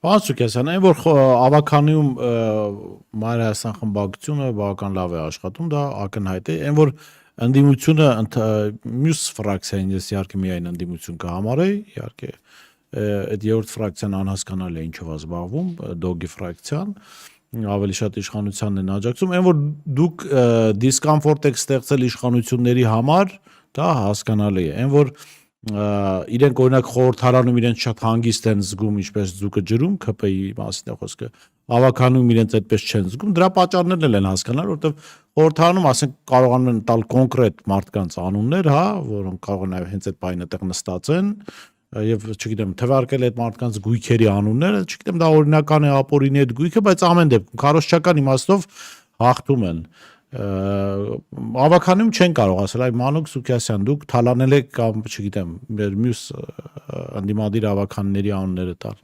Պարզուկեսան, այն որ ավականիում Մայր Հայաստան խմբակցությունը բավական լավ է աշխատում, դա ակնհայտ է, այն որ ընդդիմությունը մյուս ֆրակցիային ես իհարկե միայն ընդդիմություն կհամարեի, իհարկե այդ երրորդ ֆրակցիան անհասկանալի է ինչով է զբաղվում, դոգի ֆրակցիան, ավելի շատ իշխանությանն են աջակցում, այն որ դուք դիսկոմֆորտ եք ստեղծել իշխանությունների համար, դա հասկանալի է, այն որ իրենք օրինակ խորհրդարանում իրենց շատ հանգիստ են զգում, ինչպես ձուկը ջրում, ԿՊ-ի մասին է խոսքը, ավականում իրենց այդպես չեն զգում, դրա պատճառներն են հասկանալ, որովհետև խորհրդարանում, ասենք, կարողանում են տալ կոնկրետ մարդկանց անուններ, հա, որոնք կարող են հենց այդ պահին այդտեղ նստած են, եւ չգիտեմ, թվարկել այդ մարդկանց գույքերի անունները, չգիտեմ, դա օրինական է ապօրինի այդ գույքը, բայց ամեն դեպքում քարոզչական իմաստով հաղթում են։ Ավականիում չեն կարող ասել, այ Մանուկ Սուքիասյան, դուք թալանել եք կամ չգիտեմ, մեր մյուս ընդդիմադիր ավականների անունները տալ։